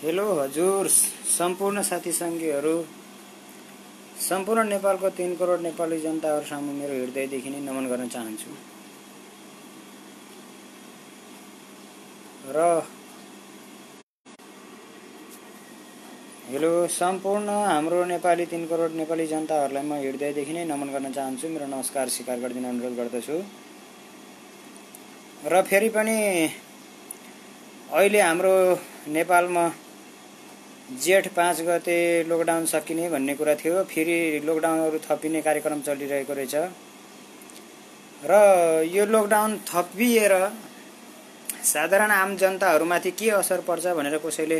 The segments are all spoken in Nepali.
हेलो हजुर सम्पूर्ण साथी सङ्गीहरू, सम्पूर्ण नेपालको 3 करोड नेपाली जनताहरू सामु मेरो हृदयदेखि नै नमन गर्न चाहन्छु। र हेलो सम्पूर्ण हाम्रो नेपाली 3 करोड नेपाली जनताहरूलाई म हृदयदेखि नै नमन गर्न चाहन्छु। मेरो नमस्कार स्वीकार गरिदिन अनुरोध गर्दछु। र फेरि पनि अहिले हाम्रो नेपालमा जेठ 5 गते लकडाउन सकिने भन्ने कुरा थियो। फेरि लकडाउनहरू थपिने कार्यक्रम चलिरहेको रहेछ र यो लकडाउन थपिएर साधारण आम जनताहरूमाथि के असर पर्छ भनेर कसैले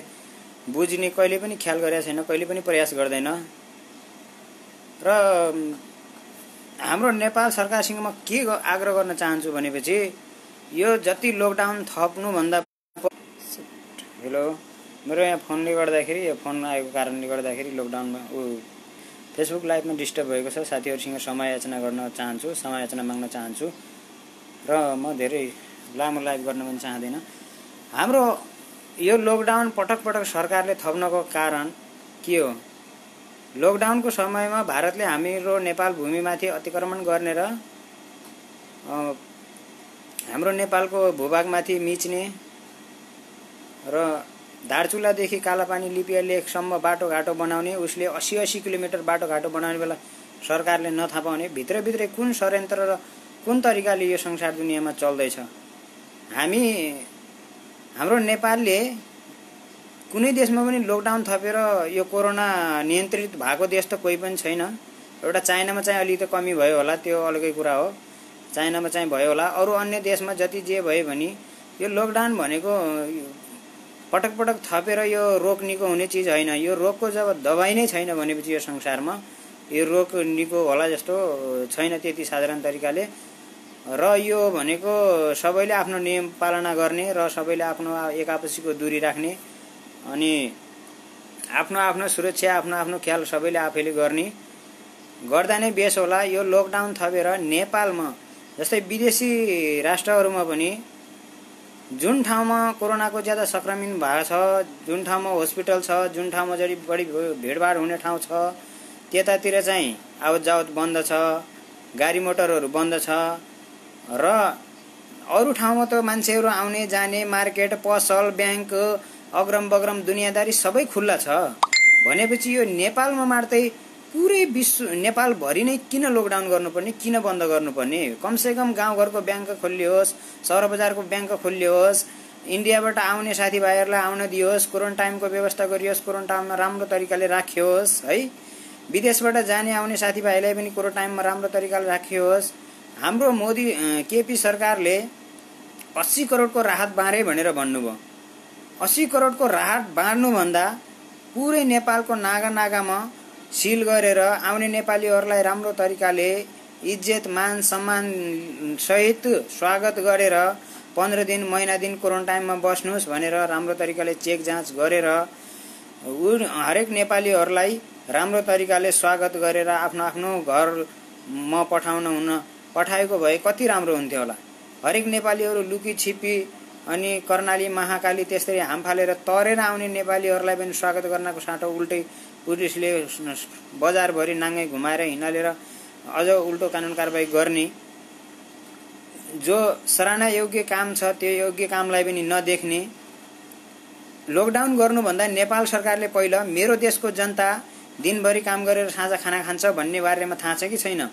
बुझ्ने कहिले पनि ख्याल गरेको छैन, कहिले पनि प्रयास गर्दैन। र हाम्रो नेपाल सरकारसँग म के आग्रह गर्न चाहन्छु भनेपछि यो जति लकडाउन थप्नु भन्दा हेलो मेरो यहाँ फोनले गर्दाखेरि यो फोन आएको कारणले गर्दाखेरि लकडाउनमा फेसबुक लाइभमा डिस्टर्ब भएको छ। साथीहरूसँग समायाचना गर्न चाहन्छु, समायाचना माग्न चाहन्छु र म धेरै लामो लाइभ गर्न पनि चाहदिनँ। हाम्रो यो लकडाउन पटक पटक सरकारले थप्नको कारण के हो? लकडाउनको समयमा भारतले हाम्रो नेपाल भूमिमाथि अतिक्रमण गर्ने र हाम्रो नेपालको भूभागमाथि मिच्ने र दार्चुलादेखि कालापानी लिपिया लेकसम्म बाटोघाटो बनाउने, उसले 80 किलोमिटर बाटोघाटो बनाउने बेला सरकारले नथाहा पाउने भित्रभित्रै कुन षड्यन्त्र र कुन तरिकाले यो संसार दुनियाँमा चल्दैछ। हाम्रो नेपालले कुनै देशमा पनि लकडाउन थपेर यो कोरोना नियन्त्रित भएको देश त कोही पनि छैन। एउटा चाइनामा चाहिँ अलिकति कमी भयो होला, त्यो अलगै कुरा हो, चाइनामा चाहिँ भयो होला। अरू अन्य देशमा जति जे भयो भने यो लकडाउन भनेको पटक पटक थपेर यो रोग निको हुने चिज होइन। यो रोगको जब दबाई नै छैन भनेपछि यो संसारमा यो रोग निको होला जस्तो छैन त्यति साधारण तरिकाले। र यो भनेको सबैले आफ्नो नियम पालना गर्ने र सबैले आफ्नो एकापछिको दूरी राख्ने अनि आफ्नो आफ्नो सुरक्षा आफ्नो आफ्नो ख्याल सबैले आफैले गर्ने गर्दा नै बेस होला। यो लकडाउन थपेर नेपालमा जस्तै विदेशी राष्ट्रहरूमा पनि जुन ठाउँमा कोरोनाको ज्यादा संक्रमण भएको छ, जुन ठाउँमा हस्पिटल छ, जुन ठाउँमा बढी भिडभाड हुने ठाउँ छ, त्यतातिर चाहिँ आवत जावत बन्द छ, गाडी मोटरहरू बन्द छ र अरू ठाउँमा त मान्छेहरू आउने जाने, मार्केट, पसल, ब्याङ्क, अग्रम बग्रम दुनियाँदारी सबै खुल्ला छ भनेपछि यो नेपालमा मात्रै पुरै विश्व नेपालभरि नै किन लकडाउन गर्नुपर्ने, किन बन्द गर्नुपर्ने? कमसेकम गाउँघरको ब्याङ्क खोलियोस्, सहर बजारको ब्याङ्क खोलियोस्, इन्डियाबाट आउने साथीभाइहरूलाई आउन दियोस्, क्वारेन्टाइनको व्यवस्था गरियोस्, क्वारेन्टाइनमा राम्रो तरिकाले राखियोस् है। विदेशबाट जाने आउने साथीभाइलाई पनि क्वारेन्टाइनमा राम्रो तरिकाले राखियोस्। हाम्रो मोदी केपी सरकारले 80 करोडको राहत बाँडे भनेर भन्नुभयो। 80 करोडको राहत बाँड्नुभन्दा पुरै नेपालको नागा नागामा सिल गरेर आउने नेपालीहरूलाई राम्रो तरिकाले इज्जत मान सम्मान सहित स्वागत गरेर 15 दिन महिना दिन क्वारेन्टाइनमा बस्नुहोस् भनेर राम्रो तरिकाले चेक जाँच गरेर हरेक नेपालीहरूलाई राम्रो तरिकाले स्वागत गरेर आफ्नो आफ्नो घरमा पठाएको भए कति राम्रो हुन्थ्यो होला। हरेक नेपालीहरू लुकी छिपी अनि कर्णाली महाकाली त्यसरी हाम फालेर तरेर आउने नेपालीहरूलाई पनि स्वागत गर्नको साटो उल्टै पुलिसले बजारभरि नाङ्गै घुमाएर हिँडालेर अझ उल्टो कानुन कारबाही गर्ने जो सराहना योग्य काम छ त्यो योग्य कामलाई पनि नदेख्ने। लकडाउन गर्नुभन्दा नेपाल सरकारले पहिला मेरो देशको जनता दिनभरि काम गरेर साँझ खाना खान्छ भन्ने बारेमा थाहा छ कि छैन?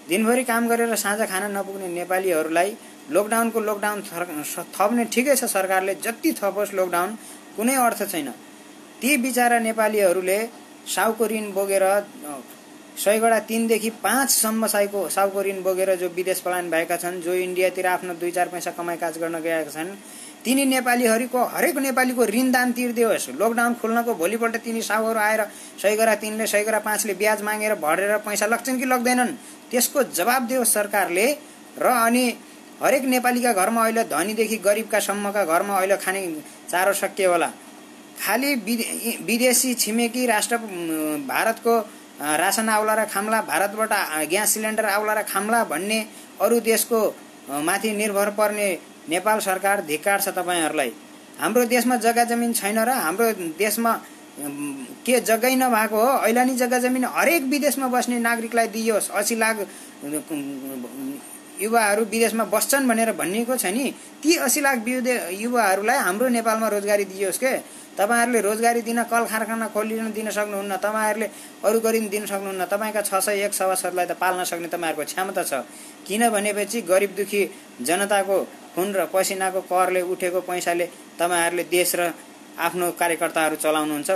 दिनभरि काम गरेर साँझ खाना नपुग्ने नेपालीहरूलाई लकडाउन थप्ने ठिकै छ, सरकारले जति थपोस् लकडाउन कुनै अर्थ छैन। ती बिचारा नेपालीहरूले साउको ऋण बोकेर 100 देखि 5 सम्म साउको ऋण बोकेर जो विदेश पलायन भएका छन्, जो इन्डियातिर आफ्नो 2-4 पैसा कमाई काज गर्न गएका छन्, तिनी नेपालीहरूको हरेक नेपालीको ऋणदान तिर्दियोस्। लकडाउन खोल्नको भोलिपल्ट तिनी साउहरू आएर 100 100 5ले ब्याज मागेर भरेर पैसा लग्छन् कि लग्दैनन् त्यसको जवाब दियोस् सरकारले। र अनि हरेक नेपालीका घरमा अहिले धनीदेखि गरिबका सम्मका घरमा अहिले खाने चारो सकियो होला। खाली विदेशी छिमेकी राष्ट्र भारतको रासन आउला र खाम्ला, भारतबाट ग्यास सिलिन्डर आउला र खाम्ला भन्ने अरू देशको माथि निर्भर पर्ने नेपाल सरकार धिक्कार छ तपाईहरुलाई। हाम्रो देशमा जग्गा जमिन छैन र हाम्रो देशमा के जग्गै नभएको हो। ऐलानी जग्गा जमिन हरेक विदेशमा बस्ने नागरिकलाई दिइयोस्। 80 लाख युवाहरू विदेशमा बस्छन् भनेर भनिएको छ नि, ती 80 लाख युवाहरूलाई हाम्रो नेपालमा रोजगारी दिइयोस् के। तपाईहरुले रोजगारी दिन कल कारखाना खोलिन दिन सक्नुहुन्न, तपाईहरुले अरु गरिन दिन सक्नुहुन्न। तपाईका 601 सभासदलाई त पाल्न सक्ने तपाईहरुको क्षमता छ। किन भनेपछि गरिब दुखी जनताको खुन र पसिनाको करले उठेको पैसाले तपाईहरुले देश र आफ्नो कार्यकर्ताहरू चलाउनुहुन्छ।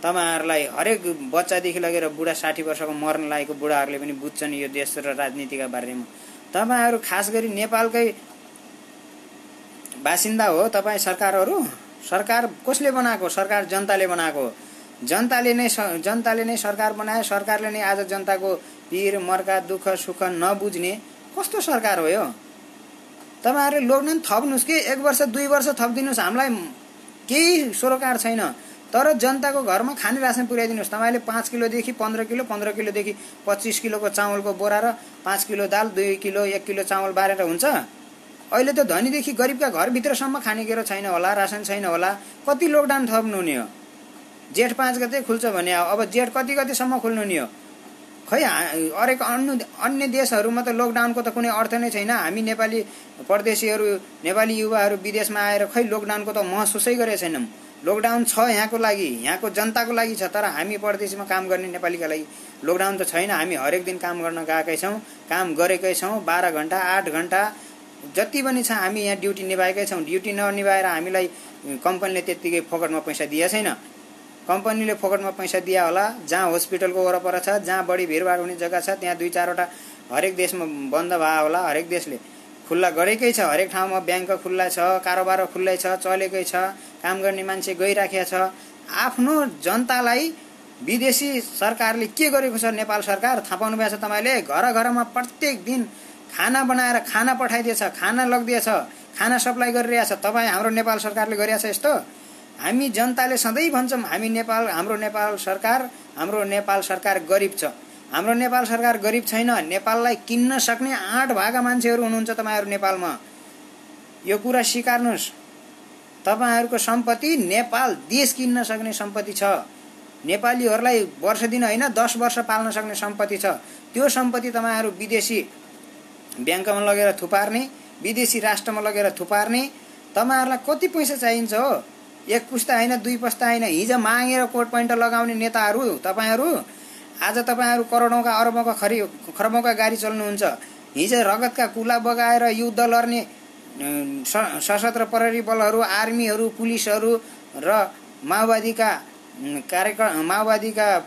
तपाईहरुलाई हरेक बच्चादेखि लगेर बुढा 60 वर्षको मर्न लागेको बुढाहरूले पनि बुझ्छन् यो देश र राजनीतिका बारेमा। तपाईहरु खास गरी नेपालकै बासिन्दा हो। तपाई सरकारहरु, सरकार कसले बनाएको? सरकार जनताले बनाएको। जनताले नै सरकार बनायो। सरकारले नै आज जनताको पीर मर्का दुःख सुख नबुझ्ने कस्तो सरकार हो यो? तपाईहरुले लकडाउन थप्नुस् के 1 वर्ष 2 वर्ष थप्दिनुस्, हामीलाई केही सरोकार छैन। तर जनताको घरमा खाने रासन पुर्याइदिनुस्। तपाईले 5 किलोदेखि 15 किलो, 15 किलोदेखि 25 किलोको चामलको बोरा र 5 किलो दाल, 2 किलो 1 किलो चामल बारेर हुन्छ। अहिले त धनीदेखि गरिबका घरभित्रसम्म खानेकुरा छैन होला, रासन छैन होला। कति लकडाउन थप्नु नि हो? जेठ 5 गते खुल्छ भने अब जेठ कति गतेसम्म खुल्नु नि हो? खै अरेक अन्य देशहरुमा त लकडाउनको त कुनै अर्थ नै छैन। हामी नेपाली परदेशीहरु, नेपाली युवाहरु विदेशमा आएर खै लकडाउनको त महसुसै गरेका छैनौं। लकडाउन छ यहाँको लागि, यहाँको जनताको लागि छ, तर हामी परदेशमा काम गर्ने नेपालीका लागि लकडाउन त छैन। हामी हरेक दिन काम गर्न गएकै छौं, काम गरेकै छौं। 12 घण्टा 8 घण्टा जति पनि छ हामी यहाँ ड्युटी निभाएकै छौं। ड्युटी ननिभाएर हामीलाई कम्पनीले त्यतिकै फोकटमा पैसा दिया छैन। कम्पनीले फोकटमा पैसा दिया होला। जहाँ हस्पिटलको वरपर छ, जहाँ बढी भिडभाड हुने जग्गा छ, त्यहाँ 2-4 वटा हरेक देशमा बन्द भए होला। हरेक देशले खुल्ला गरेकै छ। हरेक ठाउँमा बैंक खुल्ला छ, कारोबार खुल्लै छ, चलेकै छ, काम गर्ने मान्छे गइराखेको छ। आफ्नो जनतालाई विदेशी सरकारले के गरेको छ? नेपाल सरकार थाहा पाउनु भएको छ तपाईले? घर घरमा प्रत्येक दिन खाना बनाएर खाना पठाइदिएछ, खाना लग्दिएछ, खाना सप्लाई गरिरहेछ। तपाई हाम्रो नेपाल सरकारले गरिरहेछ यस्तो? हामी जनताले सधैँ भन्छौं हाम्रो नेपाल सरकार गरिब छ। हाम्रो नेपाल सरकार गरिब छैन। नेपाललाई किन्न सक्ने 8 भागा मान्छेहरू हुनुहुन्छ तपाईहरु नेपालमा। यो कुरा स्वीकार्नुस्। तपाईहरुको सम्पत्ति नेपाल देश किन्न सक्ने सम्पत्ति छ। नेपालीहरुलाई वर्ष दिन हैन 10 वर्ष पाल्न सक्ने सम्पत्ति छ। त्यो सम्पत्ति तपाईहरु विदेशी बैंकमा लगेर थुपार्ने, विदेशी राष्ट्रमा लगेर थुपार्ने। तपाईहरुलाई कति पैसा चाहिन्छ हो? 1 पुस्ता हैन 2 पुस्ता हैन। हिजो मागेर कोट पैन्ट लगाउने नेताहरू तपाईहरु, आज तपाईहरु करोडौंका अरबौंका खरबौंका गाडी चल्नुहुन्छ। हिजो रगतका कुला बगाएर युद्ध लड्ने सशस्त्र प्रहरी बलहरू, आर्मीहरू, पुलिसहरू र माओवादीका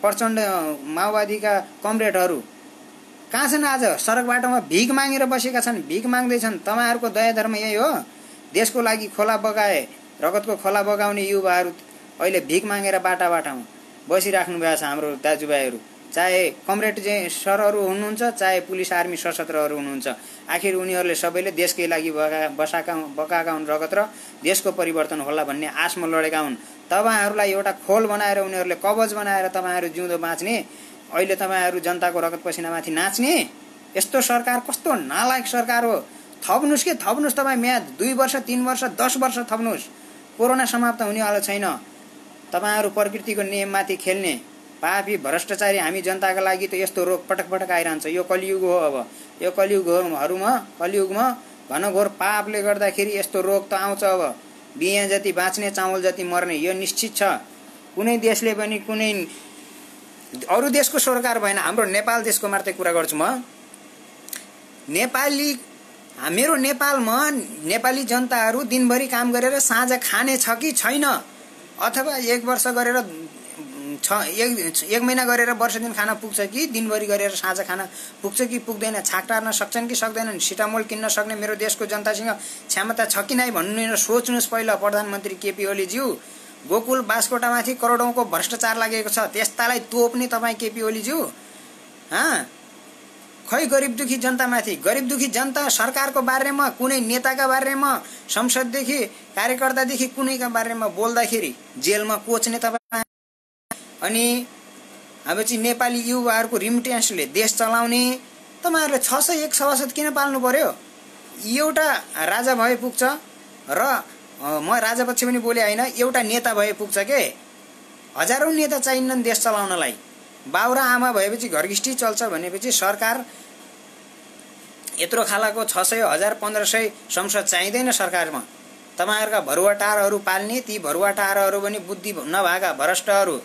प्रचण्ड माओवादीका कमरेडहरू कहाँ छन्? आज सडक बाटोमा भिख मागेर बसेका छन्, भिख माग्दैछन्। तपाईहरुको दया धर्म यही हो? देशको लागि खोला बगाए, रगतको खोला बगाउने युवाहरू अहिले भिख मागेर बाटामा बसिराख्नु भएको छ। हाम्रो दाजुभाइहरू, चाहे कमरेड सरहरू हुनुहुन्छ, चाहे पुलिस आर्मी सशस्त्रहरू हुनुहुन्छ, आखिर उनीहरूले सबैले देशकै लागि बकाएका हुन् रगत र देशको परिवर्तन होला भन्ने आशमा लडेका हुन्। तपाईहरुलाई एउटा खोल बनाएर, उनीहरूले कवच बनाएर तपाईहरु जिउँदो बाँच्ने, अहिले तपाईहरु जनताको रगत पसिनामाथि नाच्ने यस्तो सरकार कस्तो नालायक सरकार हो? थप्नुस् के थप्नुस्। तपाई म्याद 2 वर्ष 3 वर्ष 10 वर्ष थप्नुस्। कोरोना समाप्त हुनेवाला छैन। तपाईहरु प्रकृतिको नियममाथि खेल्ने पापी भ्रष्टाचारी हामी जनताका लागि त यस्तो रोग पटक पटक आइरहन्छ। यो कलियुग हो। अब यो कलियुगमा घनघोर पापले गर्दाखेरि यस्तो रोग त आउँछ। अब बिहे जति बाँच्ने, चामल जति मर्ने, यो निश्चित छ। कुनै देशले पनि कुनै अरु देशको सरकार भएन, हाम्रो नेपाल देशको मात्रै कुरा गर्छु म। मेरो नेपालमा नेपाली जनताहरू दिनभरि काम गरेर साँझ खाने छ कि छैन? अथवा 1 वर्ष गरेर 1 महिना गरेर वर्ष दिन खाना पुग्छ कि दिनभरि गरेर साँझ खाना पुग्छ कि पुग्दैन? छाक टार्न सक्छन् कि सक्दैनन्? सिटामोल किन्न सक्ने मेरो देशको जनतासँग क्षमता छ कि नै भन्नु सोच्नुस्। पहिला प्रधानमन्त्री केपी ओलीज्यू, गोकुल बास्कोटामाथि करोडौंको भ्रष्टाचार लागेको छ, त्यस्तालाई तोप्ने तपाई केपी ओलीज्यू। खै गरिब दुखी जनतामाथि, गरिब दुखी जनता सरकारको बारेमा, कुनै नेताका बारेमा, संसददेखि कार्यकर्तादेखि कुनैका बारेमा बोल्दाखेरि जेलमा कोच्ने तपाई। अनि अब चाहिँ नेपाली युवाहरूको रिमिटेन्सले देश चलाउने तपाईहरुले 601 सभासद किन पाल्नु पर्यो? एउटा राजा भए पुग्छ र म राजापक्ष पनि बोले होइन, एउटा नेता भए पुग्छ के, हजारौं नेता चाहिन्छन् देश चलाउनलाई। बाउ र आमा भएपछि घरगिष्टी चल्छ भनेपछि सरकार यत्रो खालाको 600, 1000, 1500 संसद चाहिँदैन सरकारमा। तपाईहरुका भरुवाटारहरू पाल्ने, ती भरुवाटारहरू पनि बुद्धि नभएका भ्रष्टहरू,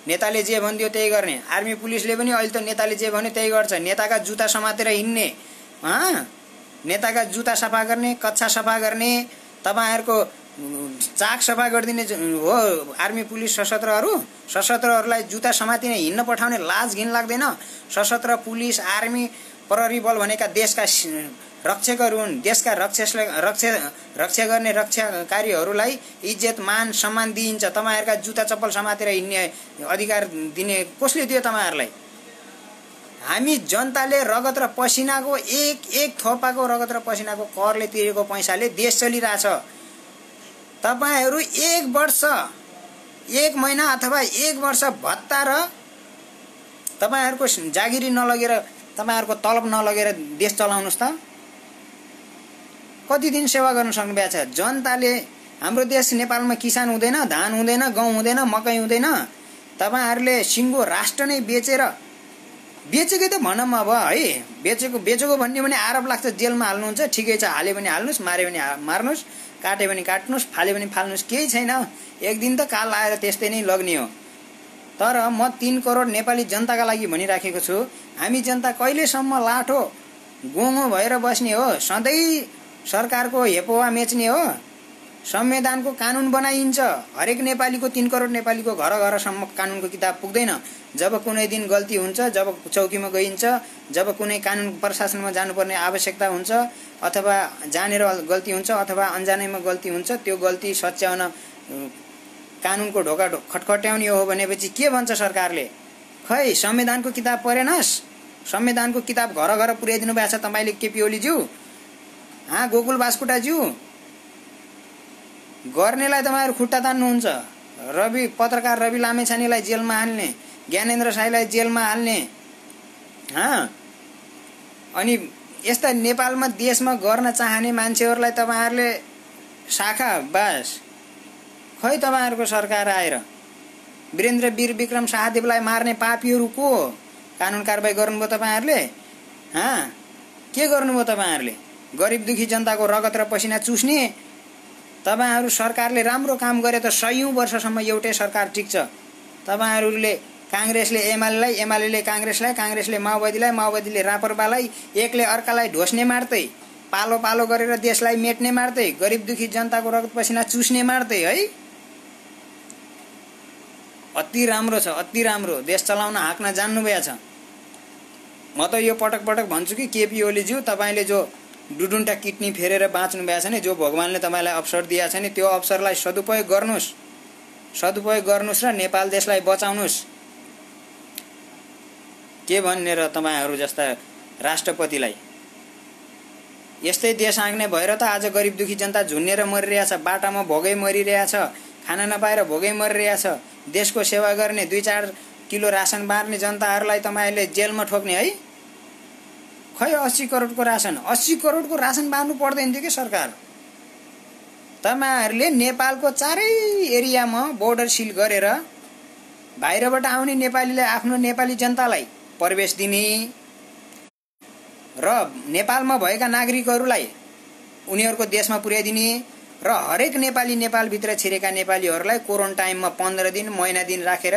नेताले जे भन्दियो त्यही गर्ने। आर्मी पुलिसले पनि अहिले त नेताले जे भन्यो त्यही गर्छ। नेताका जुत्ता समातेर हिँड्ने, नेताका जुत्ता सफा गर्ने, कच्छा सफा गर्ने, तपाईहरुको चाक सफा गरिदिने हो आर्मी पुलिस सशस्त्रहरूलाई जुत्ता समातिने हिँड्न पठाउने लाज घिन लाग्दैन? सशस्त्र पुलिस आर्मी प्रहरी बल भनेका देशका रक्षकहरू हुन्। देशका रक्षा गर्ने रक्षाकारीहरूलाई इज्जत मान सम्मान दिइन्छ। तपाईहरुका जुत्ता चप्पल समातेर हिँड्ने अधिकार दिने कसले दियो तपाईहरुलाई? हामी जनताले रगत र पसिनाको एक थोपाको रगत र पसिनाको करले तिरेको पैसाले देश चलिरहेछ। तपाईहरु 1 वर्ष 1 महिना अथवा 1 वर्ष भत्ता र तपाईहरुको जागिरी नलगेर, तपाईहरुको तलब नलगेर देश चलाउनुस् त। कति दिन सेवा गर्न सक्नु भएको छ? जनताले हाम्रो देश नेपालमा किसान हुँदैन, धान हुँदैन, गहुँ हुँदैन, मकै हुँदैन। तपाईहरुले सिङ्गो राष्ट्र नै बेचेकै त भनौँ अब है। बेचेको भन्ने भने आरोप लाग्छ, जेलमा हाल्नुहुन्छ। ठिकै छ, हाले पनि हाल्नुस्, मारे पनि मार्नुस्, काटे पनि काट्नुस्, फाले पनि फाल्नुस्, केही छैन। एक दिन त काल आएर त्यस्तै नै लग्ने हो। तर म 3 करोड नेपाली जनताका लागि भनिराखेको छु, हामी जनता कहिलेसम्म लाठो गोङो भएर बस्ने हो? सधैँ सरकारको हेपोवा मेच्ने हो? संविधानको कानुन बनाइन्छ। हरेक नेपालीको 3 करोड नेपालीको घर घरसम्म कानुनको किताब पुग्दैन। जब कुनै दिन गल्ती हुन्छ, जब चौकीमा गइन्छ, जब कुनै कानुन प्रशासनमा जानुपर्ने आवश्यकता हुन्छ, अथवा जानेर गल्ती हुन्छ अथवा अनजानैमा गल्ती हुन्छ, त्यो गल्ती सच्याउन कानुनको ढोका खटखट्याउने हो भनेपछि के भन्छ सरकारले? खै संविधानको किताब पढेनस्? संविधानको किताब घर घर पुर्याइदिनु भएको छ तपाईले केपी ओलीज्यू, गोकुल बास्कुटाज्यू। गर्नेलाई तपाईहरु खुट्टा तान्नुहुन्छ। पत्रकार रवि लामेछानेलाई जेलमा हाल्ने, ज्ञानेन्द्र साईलाई जेलमा हाल्ने, अनि यस्ता नेपालमा देशमा गर्न चाहने मान्छेहरूलाई तपाईहरुले शाखा बास। खै तपाईहरुको सरकार आएर वीरेन्द्र वीर विक्रम शाहदेवलाई मार्ने पापीहरू को कानुन कारबाही गर्नुभयो तपाईहरुले? के गर्नुभयो तपाईहरुले? गरिब दुखी जनताको रगत र पसिना चुस्ने तपाईहरु सरकारले राम्रो काम गरे त 100औं वर्षसम्म एउटै सरकार टिक्छ। तपाईहरुले कांग्रेसले एमालेलाई, एमालेले कांग्रेसलाई, कांग्रेसले माओवादीलाई, माओवादीले रापरपालाई, एकले अर्कालाई ढोस्ने मार्दै, पालो पालो गरेर देशलाई मेट्ने मार्दै, गरिब दुखी जनताको रगत पसिना चुस्ने मार्दै है। अति राम्रो छ, अति राम्रो। देश चलाउन हाँक्न जान्नुभएको छ। म त यो पटक पटक भन्छु कि केपी ओलीज्यू, तपाईले जो डुडुन्टा किडनी फेरेर बाँच्नु भएको छ नि, जो भगवानले तपाईलाई अवसर दिएको छ नि, त्यो अवसरलाई सदुपयोग गर्नुस् र नेपाल देशलाई बचाउनुस्। के भन्ने र तपाईहरु जस्ता राष्ट्रपतिलाई? यस्तै देश हाँक्ने भएर त आज गरिब दुखी जनता झुन्नेर मरिरहेछ, बाटामा भोगै मरिरहेछ, खाना नपाएर भोगै मरिरहेछ। देशको सेवा गर्ने 2-4 किलो राशन बाँड्ने जनताहरूलाई तपाईले जेलमा ठोक्ने है। खै 80 करोडको राशन बाँड्नु पर्दैन थियो के सरकार? तपाईहरुले नेपालको चारै एरियामा बोर्डर सिल गरेर बाहिरबाट आउने नेपालीलाई, आफ्नो नेपाली जनतालाई प्रवेश दिने र नेपालमा भएका नागरिकहरूलाई उनीहरुको देशमा पुर्याइदिने र हरेक नेपाली नेपालभित्र छिरेका नेपालीहरूलाई क्वारेन्टाइनमा 15 दिन, महिना दिन राखेर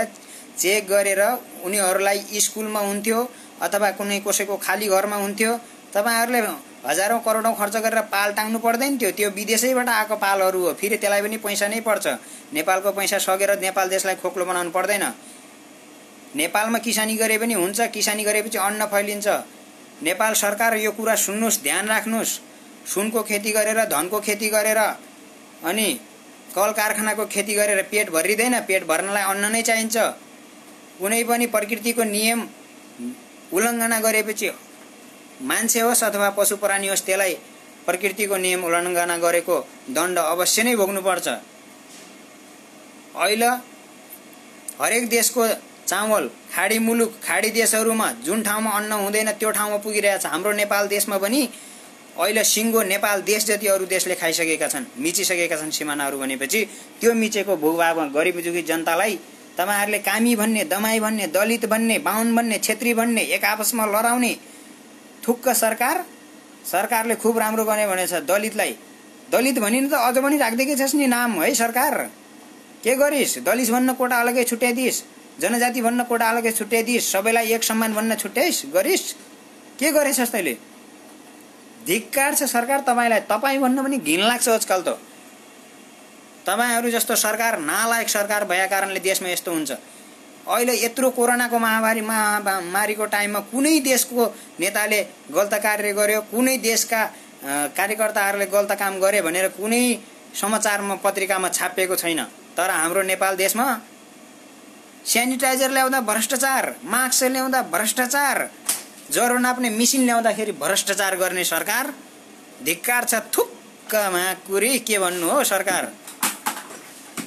चेक गरेर उनीहरूलाई स्कुलमा हुन्थ्यो अथवा कुनै कसैको खाली घरमा हुन्थ्यो। तपाईहरुले हजारौं करोडौं खर्च गरेर पाल टाङ्नु पर्दैन थियो। त्यो विदेशैबाट आएको पालहरू हो, फेरि त्यसलाई पनि पैसा नै पर्छ। नेपालको पैसा सगेर नेपाल देशलाई खोक्लो बनाउनु पर्दैन। नेपालमा किसानी गरे पनि हुन्छ, किसानी गरेपछि अन्न फैलिन्छ। नेपाल सरकार यो कुरा सुन्नुस्, ध्यान राख्नुस्। सुनको खेती गरेर, धनको खेती गरेर अनि कल कारखानाको खेती गरेर पेट भरिदैन। पेट भर्नलाई अन्न नै चाहिन्छ। कुनै पनि प्रकृतिको नियम उल्लङ्घना गरेपछि मान्छे होस् अथवा पशु प्राणी होस्, त्यसलाई प्रकृतिको नियम उल्लङ्घना गरेको दण्ड अवश्य नै भोग्नुपर्छ। अहिले हरेक देशको चामल खाडी मुलुक, खाडी देशहरूमा जुन ठाउँमा अन्न हुँदैन त्यो ठाउँमा पुगिरहेछ। हाम्रो नेपाल देशमा पनि अहिले सिङ्गो नेपाल देश जति अरू देशले खाइसकेका छन्, मिचिसकेका छन् सिमानाहरू भनेपछि त्यो मिचेको भूभागमा गरिबदुखी जनतालाई तपाईहरुले कामी भन्ने, दमाई भन्ने, दलित भन्ने, बाहुन भन्ने, क्षेत्री भन्ने, एक आपसमा लडाउने थुक्क सरकारले खुब राम्रो गर्ने भनेछ। दलित भनिनु त अझ पनि राख्दैकै छस् नि नाम है सरकार। के गरिस्? दलित भन्न कोटा अलगै छुट्याइदिस्, जनजाति भन्न कोटा अलगै छुट्याइदिस्, सबैलाई एक समान भन्न छुट्याइस् गरिस्। के गरेछस् तैले? धिक्कार छ सरकार तपाईलाई। तपाई भन्न पनि घिन लाग्छ आजकल त। तपाईहरु जस्तो सरकार नालायक सरकार भएका कारणले देशमा यस्तो हुन्छ। अहिले यत्रो कोरोनाको महामारीको टाइममा कुनै देशको नेताले गलत कार्य गर्यो, कुनै देशका कार्यकर्ताहरूले गलत काम गरे भनेर कुनै समाचारमा पत्रिकामा छापिएको छैन। तर हाम्रो नेपाल देशमा स्यानिटाइजर ल्याउँदा भ्रष्टाचार, मास्क ल्याउँदा भ्रष्टाचार, ज्वरो नाप्ने मिसिन ल्याउँदाखेरि भ्रष्टाचार गर्ने सरकार। धिक्कार छ थुक्कमा कुरी। के भन्नु हो सरकार?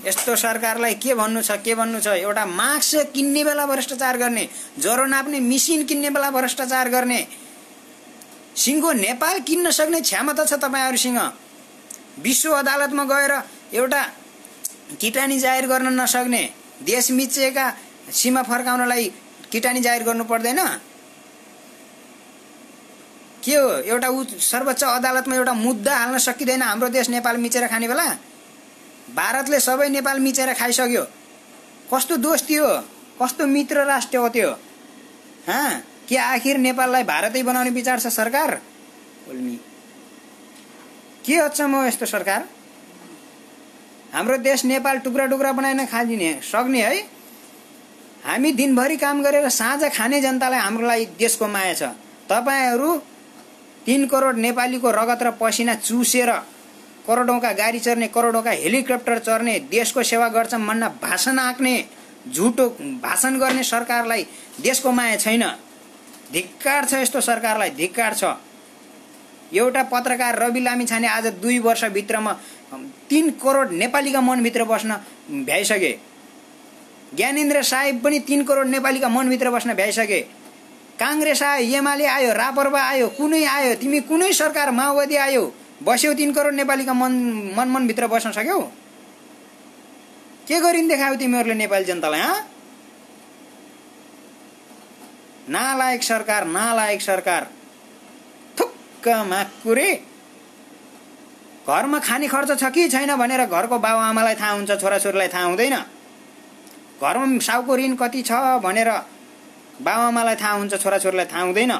यस्तो सरकारलाई के भन्नु छ? एउटा मास्क किन्ने बेला भ्रष्टाचार गर्ने, ज्वरो नाप्ने मिसिन किन्ने बेला भ्रष्टाचार गर्ने। सिङ्गो नेपाल किन्न सक्ने क्षमता छ तपाईहरुसँग। विश्व अदालतमा गएर एउटा किटानी जाहेर गर्न नसक्ने, देश मिचेका सीमा फर्काउनलाई किटानी जाहेर गर्नु पर्दैन? के हो? एउटा सर्वोच्च अदालतमा एउटा मुद्दा हाल्न सकिँदैन हाम्रो देश नेपाल मिचेर खाने बेला? भारतले सबै नेपाल मिचेर खाइसक्यो। कस्तो दोष थियो? कस्तो मित्र राष्ट्र हो त्यो? के आखिर नेपाललाई भारतै बनाउने विचार छ सरकार? के अचम्म यस्तो सरकार? हाम्रो देश नेपाल टुक्रा टुक्रा बनाइन खादिने सक्ने है? हामी दिनभरि काम गरेर साँझ खाने जनतालाई हाम्रोलाई देशको माया छ। तपाईहरु 3 करोड नेपालीको रगत र पसिना चुसेर करोडौंका गाडी चढ्ने, करोडौंका हेलिकप्टर चढ्ने, देशको सेवा गर्छ मन्ना भाषण आक्ने, झुटो भाषण गर्ने सरकारलाई देशको माया छैन। धिक्कार छ यस्तो सरकारलाई, धिक्कार छ। एउटा पत्रकार रवि लामिछाने आज 2 वर्ष भित्रमा 3 करोड नेपालीका मनभित्र बस्न भ्याइसके। ज्ञानेन्द्र साहेब पनि 3 करोड नेपालीका मनभित्र बस्न भ्याइसके। कांग्रेस आयो, एमाले आयो, रापरपा आयो, कुनै आयो, तिमी कुनै सरकार माओवादी आयो, बस्यौ 3 करोड नेपालीका मनभित्र बस्न सक्यौ? के गरिन् देखायौ तिमीहरूले नेपाली जनतालाई? नालायक सरकार, नालायक सरकार। थुक्क माकुरे। घरमा खाने खर्च छ कि छैन भनेर घरको बाबुआमालाई थाहा हुन्छ, छोराछोरीलाई थाहा हुँदैन। घरमा साउको ऋण कति छ भनेर बाबुआमालाई थाहा हुन्छ, छोराछोरीलाई थाहा हुँदैन।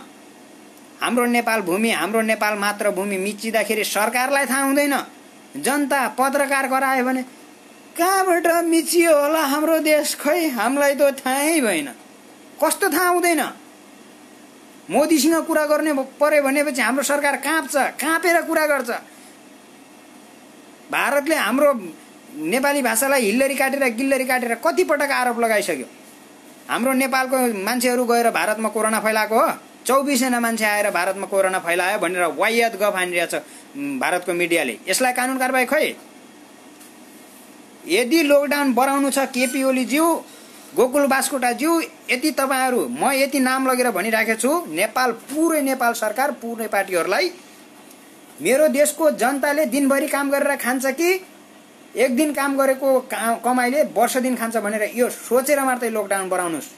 हाम्रो नेपाल भूमि, हाम्रो नेपाल मातृभूमि मिचिँदाखेरि सरकारलाई थाहा हुँदैन। जनता पत्रकार करायो भने कहाँबाट मिचियो होला हाम्रो देश? खै हामीलाई त थाहै भएन। कस्तो थाहा हुँदैन? मोदीसँग कुरा गर्ने पर्यो भनेपछि हाम्रो सरकार काँप्छ, काँपेर कुरा गर्छ। भारतले हाम्रो नेपाली भाषालाई हिल्लरी काटेर गिल्लरी काटेर कति पटक आरोप लगाइसक्यो। हाम्रो नेपालको मान्छेहरू गएर भारतमा कोरोना फैलाएको हो, 24 जना मान्छे आएर भारतमा कोरोना फैलायो भनेर वायत गफ हानिरहेछ भारतको मिडियाले। यसलाई कानुन कारबाही खै? यदि लकडाउन बढाउनु छ केपी ओली ज्यू, गोकुल बास्कोटा ज्यू, यति तपाईहरु म यति नाम लगेर भनिराखेको छु, नेपाल पुरै नेपाल सरकार, पुरै पार्टीहरूलाई मेरो देशको जनताले दिनभरि काम गरेर खान्छ कि एक दिन काम गरेको कमाइले वर्ष दिन खान्छ भनेर यो सोचेर मात्रै लकडाउन बढाउनुस्।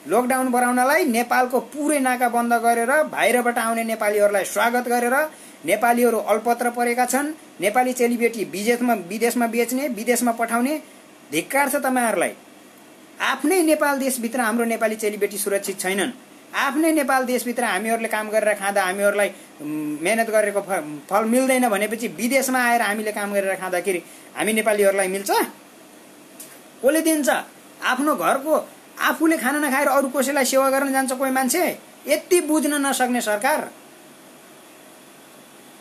लकडाउन बढाउनलाई नेपालको पुरै नाका बन्द गरेर बाहिरबाट आउने नेपालीहरूलाई स्वागत गरेर नेपालीहरू अल्पत्र परेका छन्। नेपाली चेलीबेटी विदेशमा बेच्ने, विदेशमा पठाउने। धिक्कार छ तपाईहरुलाई। आफ्नै नेपाल देशभित्र हाम्रो नेपाली चेलीबेटी सुरक्षित छैनन्। आफ्नै नेपाल देशभित्र हामीहरूले काम गरेर खाँदा हामीहरूलाई मेहनत गरेको फल मिल्दैन भनेपछि विदेशमा आएर हामीले काम गरेर खाँदाखेरि हामी नेपालीहरूलाई मिल्छ? कसले दिन्छ? आफ्नो घरको आफूले खाना नखाएर अरू कसैलाई सेवा गर्न जान्छ कोही मान्छे? यति बुझ्न नसक्ने सरकार।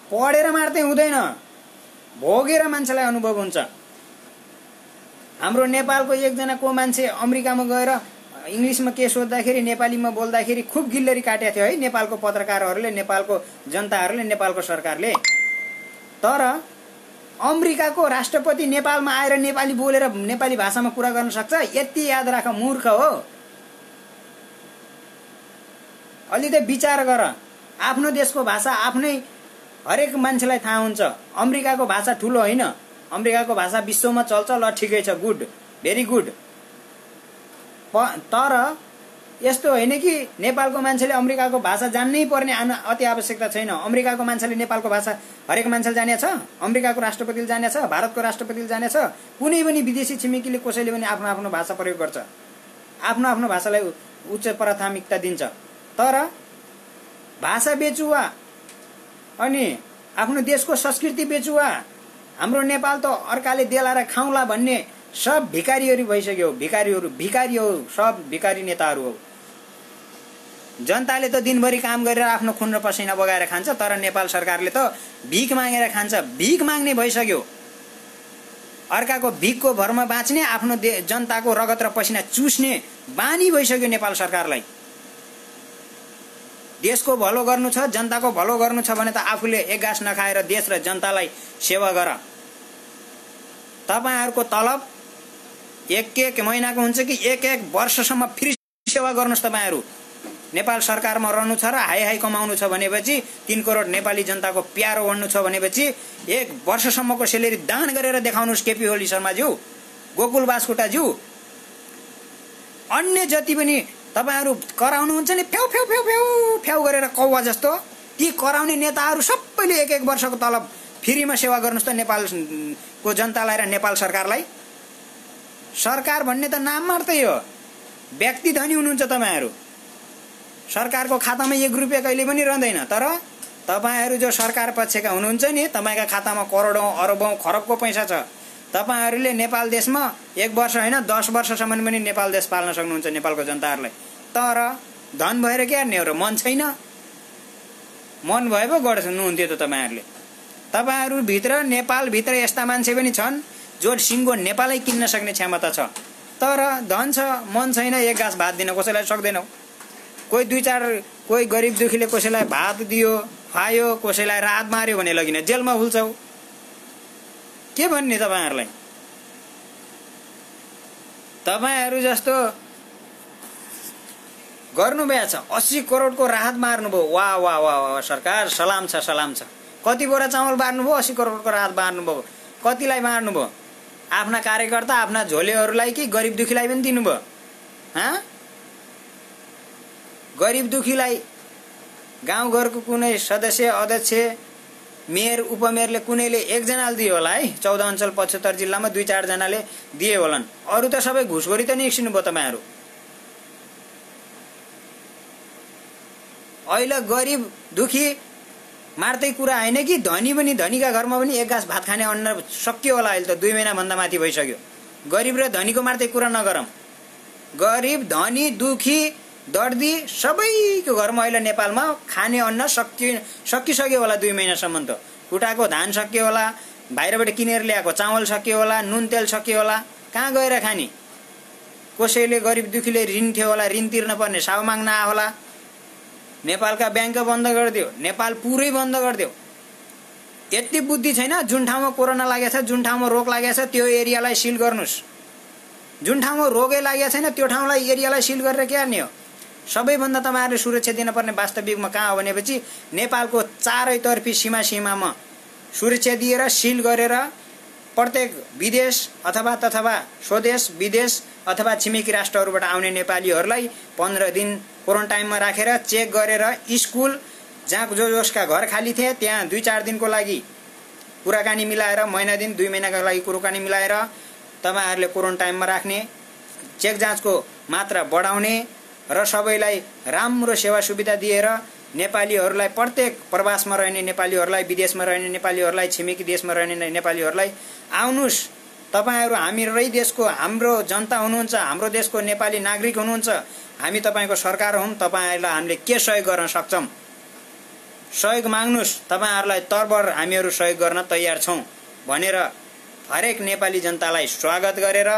पढेर मात्रै हुँदैन, भोगेर मान्छेलाई अनुभव हुन्छ। हाम्रो नेपालको एकजना को मान्छे अमेरिकामा गएर इंग्लिशमा के सोध्दाखेरि नेपालीमा बोल्दाखेरि खुब गिल्लरी काटेको थियो है नेपालको पत्रकारहरूले, नेपालको जनताहरूले, नेपालको सरकारले। तर अमेरिकाको राष्ट्रपति नेपालमा आएर नेपाली बोलेर नेपाली भाषामा कुरा गर्न सक्छ? यति याद राख मूर्ख हो। अलि त विचार गर। आफ्नो देशको भाषा आफ्नै हरेक मान्छेलाई थाहा हुन्छ अमेरिकाको भाषा ठुलो होइन, अमेरिकाको भाषा विश्वमा चल्छ, ल ठिकै छ, गुड, भेरी गुड। तर यस्तो होइन कि नेपालको मान्छेले अमेरिकाको भाषा जान्नै पर्ने अति आवश्यकता छैन। अमेरिकाको मान्छेले नेपालको भाषा हरेक मान्छेले जानेछ, अमेरिकाको राष्ट्रपतिले जानेछ, भारतको राष्ट्रपतिले जानेछ। कुनै पनि विदेशी छिमेकीले कसैले पनि आफ्नो आफ्नो भाषा प्रयोग गर्छ, आफ्नो आफ्नो भाषालाई उच्च प्राथमिकता दिन्छ। तर भाषा बेचुवा अनि आफ्नो देशको संस्कृति बेचुवा, हाम्रो नेपाल त अर्काले देलाएर खाउँला भन्ने सब भिखारीहरू भइसक्यो। भिखारी हो, सब भिखारी नेताहरू हो। जनताले त दिनभरि काम गरेर आफ्नो खुन र पसिना बगाएर खान्छ, तर नेपाल सरकारले त भिख मागेर खान्छ, भिख माग्ने भइसक्यो। अर्काको भिखको भरमा बाँच्ने, आफ्नो जनताको रगत र पसिना चुस्ने बानी भइसक्यो नेपाल सरकारलाई। देशको भलो गर्नु छ, जनताको भलो गर्नु छ भने त आफूले एक गाँस नखाएर देश र जनतालाई सेवा गर। तपाईहरुको तलब एक महिनाको हुन्छ कि एक वर्षसम्म फ्री सेवा गर्नुस्। तपाईहरु नेपाल सरकारमा रहनु छ र हाई कमाउनु छ भनेपछि 3 करोड नेपाली जनताको प्यारो बन्नु छ भनेपछि 1 वर्षसम्मको सेलेरी दान गरेर देखाउनुस्। केपी ओली शर्माज्यू, गोकुल बास्कोटाज्यू, अन्य जति पनि तपाईहरु कराउनुहुन्छ नि फ्याउ फ्याउ फ्याउ फ्याउ फ्याउ गरेर कौवा जस्तो, ती कराउने नेताहरु सबैले एक वर्षको तलब फ्रीमा सेवा गर्नुस् त नेपालको जनतालाई र नेपाल सरकारलाई। सरकार भन्ने त नाम मात्रै हो, व्यक्ति धनी हुनुहुन्छ तपाईहरु। सरकारको खातामा 1 रुपैयाँ कहिले पनि रहँदैन, तर तपाईहरु जो सरकार पक्षका हुनुहुन्छ नि, तपाईका खातामा करोडौं अरबौं खरबको पैसा छ। तपाईहरुले नेपाल देशमा 1 वर्ष हैन 10 वर्षसम्म पनि नेपाल देश पाल्न सक्नुहुन्छ नेपालको जनताहरुलाई। तर धन भएर के गर्ने हो र? मन छैन। मन भए पो गर्नुहुन्थ्यो त तपाईहरुले। तपाईहरु भित्र नेपाल भित्र यस्ता मान्छे पनि छन् जो सिंगो नेपालै किन्न सक्ने क्षमता छ, तर धन छ, मन छैन, एक गाँस भात दिन कसैलाई सक्दैनौ। कोही 2-4 कोही गरिब दुखीले कसैलाई भात दियो, खायो, कसैलाई रात मार्यो भने लगिन जेलमा हुल्छौ। के भन्ने तपाईहरुलाई? तपाईहरु जस्तो गर्नु भए छ 80 करोडको राहत मार्नुभयो। वाह वाह वाह सरकार, सलाम छ सलाम छ। कति बोरा चामल बार्नुभयो? 80 करोडको राहत बार्नुभयो। कतिलाई बार्नुभयो? आफ्ना कार्यकर्ता, आफ्ना झोलेहरूलाई कि गरिब दुखीलाई पनि दिनुभयो? गरिब दुखीलाई गाउँघरको कुनै सदस्य, अध्यक्ष, मेयर, उपमेयरले कुनैले एकजनाले दियो होला है। 14 अञ्चल 75 जिल्लामा 2-4 जनाले दिए होलान्। अरु त सबै घुसखोरी त निक्सिनु भयो तपाईहरु। अहिले गरिब दुखी मार्दै कुरा हैन कि धनी पनि, धनीका घरमा पनि एक गाँस भात खाने अन्न सकियो होला। अहिले त 2 महिना भन्दा माथि भइसक्यो। गरिब र धनीको मार्दै कुरा नगरौं। गरिब, धनी, दुखी, दर्दी सबैको घरमा अहिले नेपालमा खाने अन्न सकिसक्यो होला। 2 महिनासम्म त कुटाको धान सकियो होला, बाहिरबाट किनेर ल्याएको चामल सकियो होला, नुन तेल सकियो होला। कहाँ गएर खानी? कसैले गरिब दुखीले ऋण थियो होला, ऋण तिर्न पर्ने साउ माग्न आ होला। नेपालका ब्याङ्क बन्द गरिदियो, नेपाल पुरै बन्द गरिदियो। यति बुद्धि छैन? जुन ठाउँमा कोरोना लागेछ, जुन ठाउँमा रोग लागेछ त्यो एरियालाई सिल गर्नुस्। जुन ठाउँमा रोगै लागेको छैन त्यो ठाउँलाई, एरियालाई सिल गरेर के गर्ने हो? सबैभन्दा तपाईहरुले सुरक्षा दिनुपर्ने वास्तविकमा कहाँ हो भनेपछि नेपालको चारैतर्फी सीमामा सुरक्षा दिएर सिल गरेर प्रत्येक विदेश अथवा स्वदेश, विदेश अथवा छिमेकी राष्ट्रहरुबाट आउने नेपालीहरुलाई 15 दिन क्वारेन्टाइनमा राखेर चेक गरेर स्कुल जहाँ जसका घर खाली थिए त्यहाँ 2-4 दिनको लागि कुराकानी मिलाएर, महिना दिन 2 महिनाका लागि कुराकानी मिलाएर तपाईहरुले क्वारेन्टाइनमा राख्ने, चेक जाँचको मात्रा बढाउने र सबैलाई राम्रो सेवा सुविधा दिएर नेपालीहरुलाई, प्रत्येक प्रवासमा रहने नेपालीहरुलाई, विदेशमा रहने नेपालीहरुलाई, छिमेकी देशमा रहने नेपालीहरुलाई आउनुस्। तपाईहरु हामीरै देशको, हाम्रो जनता हुनुहुन्छ, हाम्रो देशको नेपाली नागरिक हुनुहुन्छ। हामी तपाईको सरकार हौं। तपाईहरुलाई हामीले के सहयोग गर्न सक्छौं? सहयोग माग्नुस्। तपाईहरुलाई तर्बर हामीहरु सहयोग गर्न तयार छौं भनेर हरेक नेपाली जनतालाई स्वागत गरेर,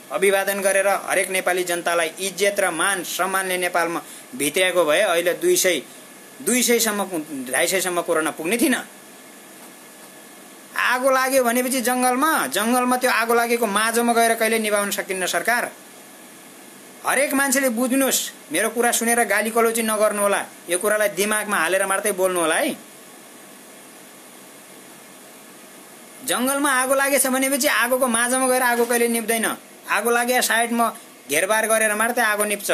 अभिवादन गरेर हरेक नेपाली जनतालाई इज्जत र मान सम्मानले नेपालमा भित्र्याएको भए अहिले 200 सम्म 250 सम्म कोरोना पुग्ने थिएन। आगो लाग्यो भनेपछि जंगलमा त्यो आगो लागेको माझोमा गएर कहिले निभाउन सकिन्न सरकार। हरेक मान्छेले बुझ्नुस्। मेरो कुरा सुनेर गाली गलौजी नगर्नु होला। यो कुरालाई दिमागमा हालेर मात्रै बोल्नु होला है। जंगलमा आगो लागेछ भनेपछि आगोको माझमा गएर आगो कहिले निप्दैन। आगो लागे साइडमा घेरबार गरेर मात्रै आगो निप्छ।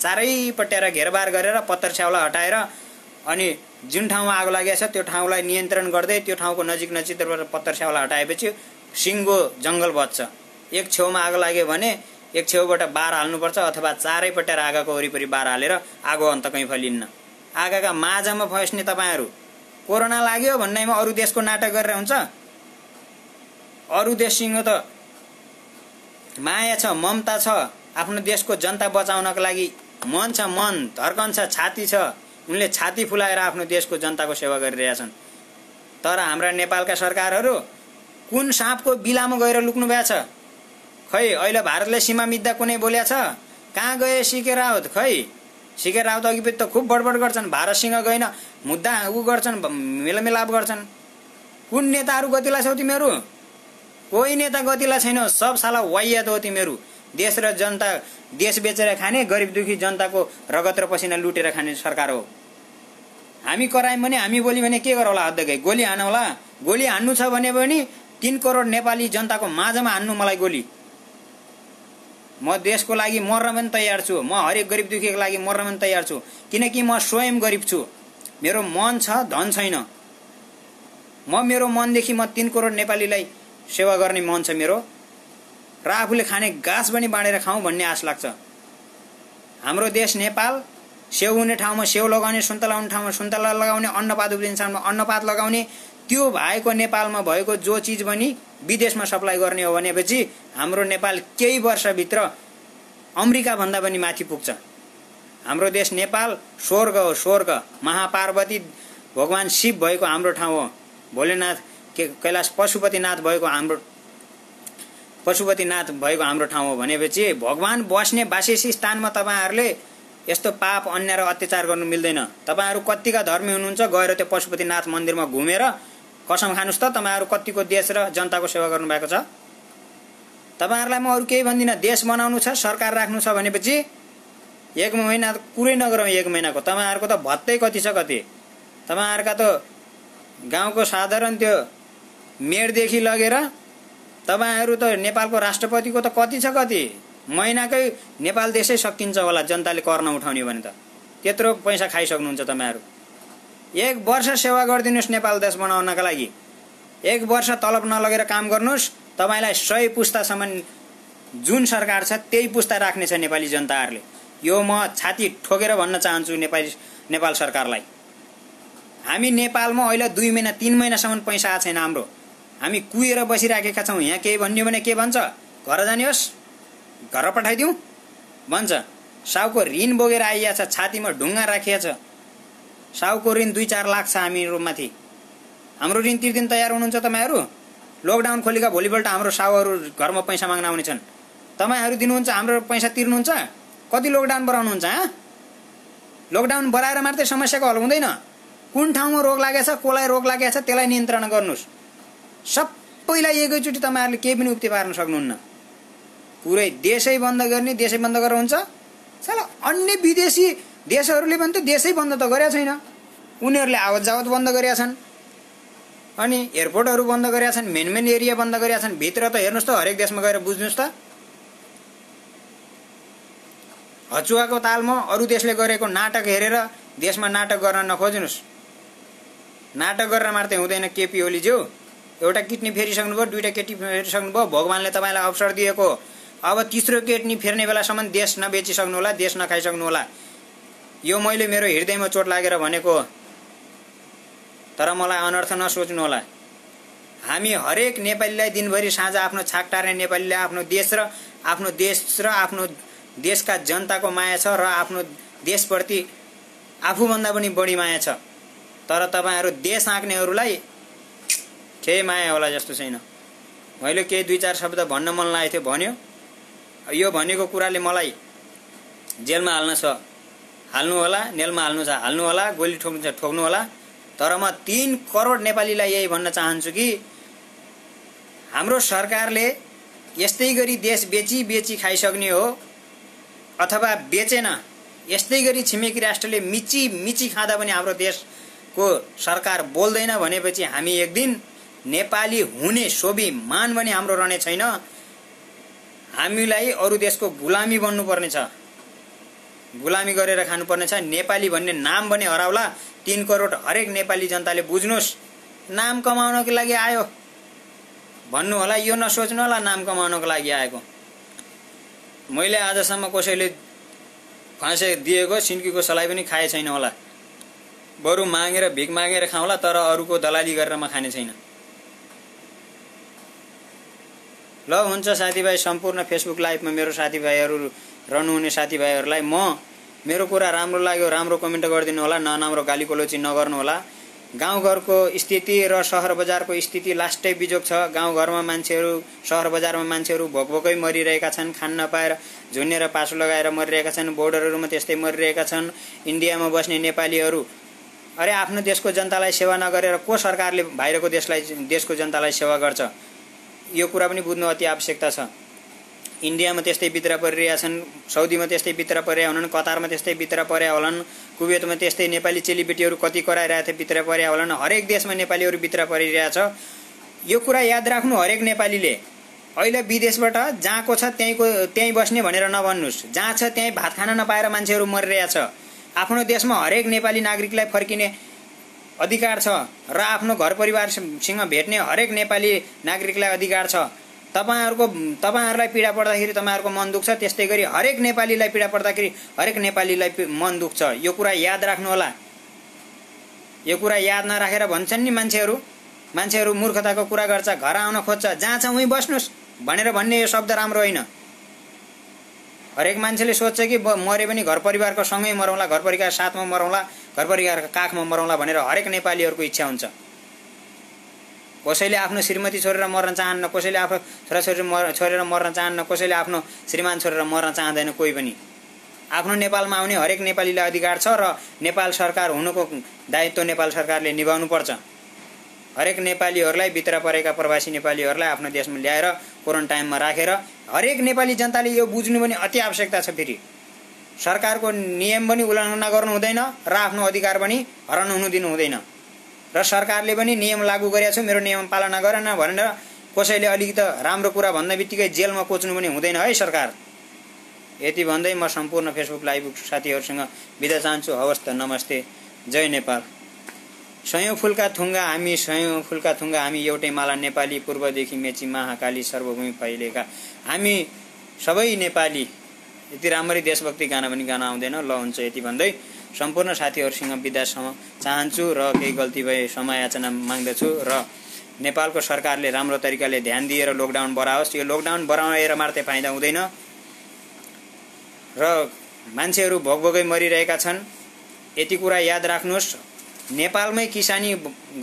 चारैपट्टि घेरबार गरेर पत्तर छ्याउला हटाएर अनि जुन ठाउँमा आगो लागेछ त्यो ठाउँलाई नियन्त्रण गर्दै त्यो ठाउँको नजिक नजिकबाट पत्तर छ्याउला हटाएपछि सिङ्गो जंगल बच्छ। एक छेउमा आगो लाग्यो भने एक छेउबाट बार हाल्नुपर्छ अथवा चारैपट्टि आगोको वरिपरि बार हालेर आगो अन्त कहीँ फैलिन्न। आगाका माझमा फस्ने तपाईहरु कोरोना लाग्यो भन्नेमा अरु देशको नाटक गरेर हुन्छ? अरु देशसँग त माया छ, ममता छ, आफ्नो देशको जनता बचाउनको लागि मन छ, मन धड्कन छ, छाती छ, उनले छाती फुलाएर आफ्नो देशको जनताको सेवा गरिरहेछन्। तर हाम्रा नेपालका सरकारहरू कुन साँपको बिलामा गएर लुक्नु भएको छ? खै अहिले भारतले सीमा मिच्दा कुनै बोल्या छ? कहाँ गए सीके राउत? खै सीके राउत अघिपछि त खुब बडबड गर्छन्, भारतसँग गएन मुद्दा उ गर्छन्, मेलमिलाप गर्छन्। कुन नेताहरू गतिला छौ तिमीहरू? कोही नेता गतिला छैन, सब साला वाइयात हो तिमीहरू। देश र जनता, देश बेचेर खाने, गरिब दुखी जनताको रगत र पसिना लुटेर खाने सरकार हो। हामी करायौं भने, हामी बोल्यौं भने के गरौला? हद्दकै गोली हानौला। गोली हान्नु छ भने पनि 3 करोड नेपाली जनताको माझमा हान्नु मलाई गोली। म देशको लागि मर्न पनि तयार छु। म हरेक गरिब दुखीको लागि मर्न पनि तयार छु, किनकि म स्वयं गरिब छु। मेरो मन छ, धन छैन। मेरो मनदेखि म 3 करोड नेपालीलाई सेवा गर्ने मन छ मेरो, र आफूले खाने घाँस पनि बाँडेर खाउँ भन्ने आश लाग्छ। हाम्रो देश नेपाल सेउ हुने ठाउँमा सेउ लगाउने, सुन्तला हुने ठाउँमा सुन्तला लगाउने, अन्नपात उब्जिने ठाउँमा अन्नपात लगाउने, त्यो भएको नेपालमा भएको जो चीज पनि विदेशमा सप्लाई गर्ने हो भनेपछि हाम्रो नेपाल केही वर्षभित्र अमेरिका भन्दा पनि माथि पुग्छ। हाम्रो देश नेपाल स्वर्ग हो, स्वर्ग। महापार्वती भगवान शिव भएको हाम्रो ठाउँ हो। भोलेनाथ कैलाश पशुपतिनाथ भएको हाम्रो ठाउँ हो भनेपछि भगवान बस्ने बासेसी स्थानमा तपाईहरुले यस्तो पाप अन्याय र अत्याचार गर्नु मिल्दैन। तपाईहरु कतिका धर्मी हुनुहुन्छ गएर त्यो पशुपतिनाथ मन्दिरमा घुमेर कसम खानुस् त तपाईहरु कतिको देश र जनताको सेवा गर्नु भएको छ? तपाईहरुलाई म अरु केही भन्दिन। देश बनाउनु छ, सरकार राख्नु छ भनेपछि 1 महिना कुरै नगरौँ। 1 महिनाको तपाईहरुको त भत्तै कति छ कति? तपाईहरुका त गाउँको साधारण त्यो मेयरदेखि लगेर तपाईहरु त नेपालको राष्ट्रपतिको त कति छ कति? महिनाकै नेपाल देशै सकिन्छ होला जनताले कर नउठाउने भने त। त्यत्रो पैसा खाइसक्नुहुन्छ तपाईहरु। 1 वर्ष सेवा गरिदिनुस् नेपाल देश बनाउनका लागि। 1 वर्ष तलब नलगेर काम गर्नुस्। तपाईलाई 100 पुस्तासम्म जुन सरकार छ त्यही पुस्ता राख्ने छ नेपाली जनताहरुले। यो म छाती ठोकेर भन्न चाहन्छु नेपाल सरकारलाई। हामी नेपालमा अहिले 2 महिना 3 महिनासम्म पैसा आएको छैन हाम्रो। हामी कुएर बसिराखेका छौं। यहाँ केही भन्यो भने के भन्छ? घर जाने होस्, घर पठाइदिउँ भन्छ। साउको ऋण बोकेर आइया छ, छातीमा ढुङ्गा राखिया छ। साउको ऋण 2-4 लाख छ हामीहरु माथि। हाम्रो ऋण तिर्दिन तयार हुनुहुन्छ तपाईहरु? लकडाउन खोलेका भोलिपल्ट हाम्रो साउहरु घरमा पैसा माग्न आउने छन्। तपाईहरु दिनुहुन्छ हाम्रो पैसा तिर्नुहुन्छ? कति लकडाउन बढाउनुहुन्छ? लकडाउन बढाएर मात्रै समस्याको हल हुँदैन। कुन ठाउँमा रोग लागेछ, कोलाई रोग लागेछ त्यसलाई नियन्त्रण गर्नुस्। सबैलाई एकैचोटी तपाईहरुले केही पनि उक्ति पार्न सक्नुहुन्न। पुरै देशै बन्द गर्ने, देशै बन्द गरेर हुन्छ? साला अन्य विदेशी देशहरुले पनि त देशै बन्द त गरेका छैन। उनीहरुले आवत जावत बन्द गरेका छन्, अनि एयरपोर्टहरु बन्द गरेका छन्, मेन एरिया बन्द गरेका छन्। भित्र त हेर्नुस् त हरेक देशमा गएर बुझ्नुस् त। हचुवाको तालमा अरु देशले गरेको नाटक हेरेर देशमा नाटक गर्न नखोज्नुस्। नाटक गरेर मात्रै हुँदैन। केपी ओलीज्यू एउटा किडनी फेरिसक्नुभयो, 2टा किडनी फेरिसक्नुभयो। भगवानले तपाईलाई अवसर दिएको। अब 3रो किडनी फेर्ने बेलासम्म देश नबेचिसक्नु होला, देश नखाइसक्नु होला। यो मैले मेरो हृदयमा चोट लागेर भनेको, तर मलाई अनर्थ नसोच्नु होला। हामी हरेक नेपालीलाई दिनभरि साँझ आफ्नो छाक टार्ने नेपालीले आफ्नो देशका जनताको माया छ र आफ्नो देशप्रति आफूभन्दा पनि बढी माया छ। तर तपाईहरु देश आँक्नेहरुलाई केही माया होला जस्तो छैन। मैले केही 2-4 शब्द भन्न मन लागेको थियो, भन्यो। यो भनेको कुराले मलाई जेलमा हाल्नु होला, नेलमा हाल्नु होला, गोली ठोक्नु होला। तर म 3 करोड नेपालीलाई यही भन्न चाहन्छु कि हाम्रो सरकारले यस्तै गरी देश बेची खाइसक्ने हो, अथवा बेचेन यस्तै गरी छिमेकी राष्ट्रले मिची खाँदा पनि हाम्रो देशको सरकार बोल्दैन भनेपछि हामी एक दिन नेपाली हुने स्वाभिमान पनि हाम्रो रहने छैन। हामीलाई अरू देशको गुलामी बन्नुपर्ने छ, गुलामी गरेर खानुपर्ने छ। नेपाली भन्ने नाम पनि हराउला। 3 करोड हरेक नेपाली जनताले बुझ्नुस्, नाम कमाउनको लागि आयो भन्नु होला। यो नसोच्नु होला नाम कमाउनको लागि आएको। मैले आजसम्म कसैले फाँसे दिएको सिन्कीको सलाई पनि खाए छैन होला। बरु मागेर भिख मागेर खाउँला, तर अरूको दलाली गरेर म खाने छैन। ल हुन्छ साथीभाइ, सम्पूर्ण फेसबुक लाइभमा मेरो साथीभाइहरू रहनुहुने साथीभाइहरूलाई मेरो कुरा राम्रो लाग्यो राम्रो कमेन्ट गरिदिनु होला, नराम्रो गाली गलोची नगर्नु होला। गाउँघरको स्थिति र सहर बजारको स्थिति लास्टै बिजोग छ। गाउँघरमा मान्छेहरू, सहर बजारमा मान्छेहरू भोकभोकै मरिरहेका छन्, खान नपाएर झुन्नेर पासो लगाएर मरिरहेका छन्। बोर्डरहरूमा त्यस्तै मरिरहेका छन्। इन्डियामा बस्ने नेपालीहरू, अरे आफ्नो देशको जनतालाई सेवा नगरेर को सरकारले बाहिरको देशको जनतालाई सेवा गर्छ? यो कुरा पनि बुझ्नु अति आवश्यकता छ। इन्डियामा त्यस्तै भित्र परिरहेका छन्, साउदीमा त्यस्तै भित्र परेका होलान्, कतारमा त्यस्तै भित्र परेका होलान्, कुवेतमा त्यस्तै नेपाली चेलीबेटीहरू कति कराइरहेका थिए भित्र परेका होलान्। हरेक देशमा नेपालीहरू भित्र परिरहेछ। यो कुरा याद राख्नु हरेक नेपालीले। अहिले विदेशबाट जहाँको छ त्यहीँ बस्ने भनेर नभन्नुस्। जहाँ छ त्यहीँ भात खान नपाएर मान्छेहरू मरिरहेछ। आफ्नो देशमा हरेक नेपाली नागरिकलाई फर्किने अधिकार छ र आफ्नो घर परिवारसँग भेट्ने हरेक नेपाली नागरिकलाई अधिकार छ। तपाईहरुलाई पीडा पर्दाखेरि तपाईहरुको मन दुख्छ, त्यस्तै गरी हरेक नेपालीलाई पीडा पर्दाखेरि हरेक नेपालीलाई मन दुख्छ। यो कुरा याद राख्नु होला। यो कुरा याद नराखेर भन्छन् नि मान्छेहरू मूर्खताको कुरा गर्छ, घर आउन खोज्छ, जहाँ छ उही बस्नुस् भनेर भन्ने यो शब्द राम्रो होइन। हरेक मान्छेले सोच्छ कि मरे पनि घर परिवारको सँगै मरौँला, घर परिवार साथमा मरौँला, घर परिवारको काखमा मरौँला भनेर हरेक नेपालीहरूको इच्छा हुन्छ। कसैले आफ्नो श्रीमती छोडेर मर्न चाहन्न, कसैले आफ्नो छोराछोरी छोडेर मर्न चाहन्न, कसैले आफ्नो श्रीमान छोडेर मर्न चाहँदैन। कोही पनि आफ्नो नेपालमा आउने हरेक नेपालीलाई अधिकार छ र नेपाल सरकार हुनुको दायित्व नेपाल सरकारले निभाउनु पर्छ। हरेक नेपालीहरूलाई, भित्र परेका प्रवासी नेपालीहरूलाई आफ्नो देशमा ल्याएर क्वारेन्टाइनमा राखेर हरेक नेपाली जनताले यो बुझ्नु पनि अति आवश्यकता छ। फेरि सरकारको नियम पनि उल्लङ्घन गर्नु हुँदैन र आफ्नो अधिकार पनि हराउन हुनु दिनु हुँदैन। र सरकारले पनि नियम लागू गरेको छ, मेरो नियम पालना गरेन भनेर कसैले अलिकति राम्रो कुरा भन्ने बित्तिकै जेलमा कोच्नु पनि हुँदैन है सरकार। यति भन्दै म सम्पूर्ण फेसबुक लाइभ साथीहरूसँग बिदा चाहन्छु। हवस् त, नमस्ते, जय नेपाल। सयौं फुलका थुङ्गा हामी एउटै माला नेपाली, पूर्वदेखि मेची महाकाली सर्वभूमि फैलेका हामी सबै नेपाली। यति राम्ररी देशभक्ति गाना पनि गाना आउँदैन। ल हुन्छ, यति भन्दै सम्पूर्ण साथीहरूसँग बिदा चाहन्छु र केही गल्ती भए क्षमायाचना माग्दछु। र नेपालको सरकारले राम्रो तरिकाले ध्यान दिएर लकडाउन बढाओस्। यो लकडाउन बढाएर मात्रै फाइदा हुँदैन र मान्छेहरू भोकभोकै मरिरहेका छन्। यति कुरा याद राख्नुहोस्। नेपालमै किसानी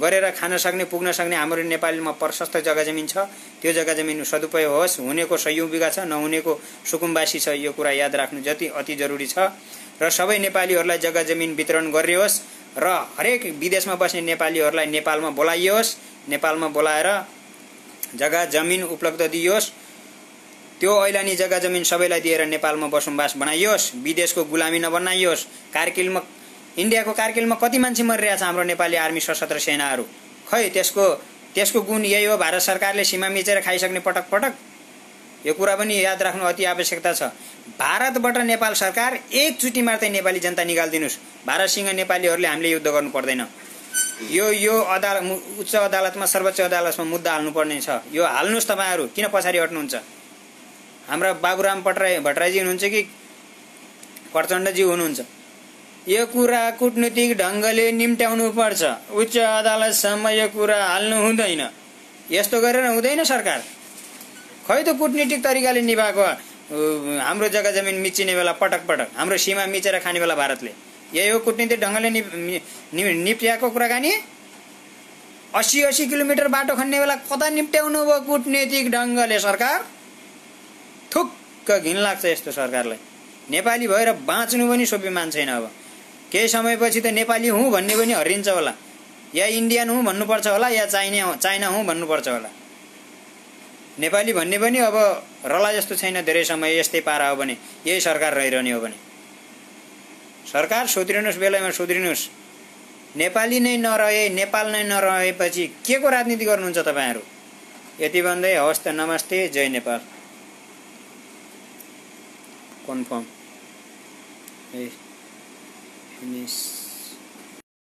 गरेर खान सक्ने, पुग्न सक्ने हाम्रो नेपालमा प्रशस्त जग्गा जमिन छ। त्यो जग्गा जमिन सदुपयोग होस्। हुनेको 100 बिघा छ, नहुनेको सुकुम्बासी छ। यो कुरा याद राख्नु अति जरुरी छ। र सबै नेपालीहरूलाई जग्गा जमिन वितरण गरियोस् र हरेक विदेशमा बस्ने नेपालीहरूलाई नेपालमा बोलाइयोस्। नेपालमा बोलाएर जग्गा जमिन उपलब्ध दिइयोस्। त्यो ऐलानी जग्गा जमिन सबैलाई दिएर नेपालमा बसोबास बनाइयोस्। विदेशको गुलामी नबनाइयोस्। इन्डियाको कारगिलमा कति मान्छे मरिरहेछ हाम्रो नेपाली आर्मी सशस्त्र सेनाहरू। खै त्यसको गुण यही हो, भारत सरकारले सीमा मिचेर खाइसक्ने पटक। यो कुरा पनि याद राख्नु अति आवश्यकता छ। भारतबाट नेपाल सरकार एकचोटि मात्रै नेपाली जनता निकालिदिनुस्। भारतसँग नेपालीहरूले हामीले युद्ध गर्नु पर्दैन। यो उच्च अदालतमा, सर्वोच्च अदालतमा मुद्दा हाल्नुपर्ने छ। यो हाल्नुस्। तपाईहरु किन पछाडि हट्नुहुन्छ? हाम्रा बाबुराम भट्टराईजी हुनुहुन्छ कि प्रचण्डजी हुनुहुन्छ? यो कुरा कूटनीतिक ढंगले निम्ट्याउनु पर्छ। उच्च अदालतसम्म यो कुरा हाल्नु हुँदैन। यस्तो गरेर हुँदैन सरकार। खै त कूटनीतिक तरिकाले निभाएको हाम्रो जग्गा जमिन मिचिने बेला पटक हाम्रो सीमा मिचेर खाने बेला भारतले यही हो कूटनीतिक ढंगले निप्ट्याएको कुराकानी। 80 किलोमिटर बाटो खन्ने बेला कता निप्ट्याउनु भयो कूटनीतिक ढंगले सरकार? थुक्क घिन लाग्छ यस्तो सरकारलाई। नेपाली भएर बाँच्नु पनि स्वाभिमान छैन। अब केही समयपछि त नेपाली हुँ भन्ने पनि हरिन्छ होला, या इन्डियन हुँ भन्नुपर्छ होला, या चाइना हुँ भन्नुपर्छ होला। नेपाली भन्ने पनि अब रला जस्तो छैन। धेरै समय यस्तै पारा हो भने यही सरकार रहिरहने हो भने सरकार सुध्रिनुस्, बेलामा सुध्रिनुस्। नेपाली नै नरहे, नेपाल नै नरहेपछि के को राजनीति गर्नुहुन्छ तपाईहरु? यति भन्दै हवस् त, नमस्ते, जय नेपाल। Confirm finish.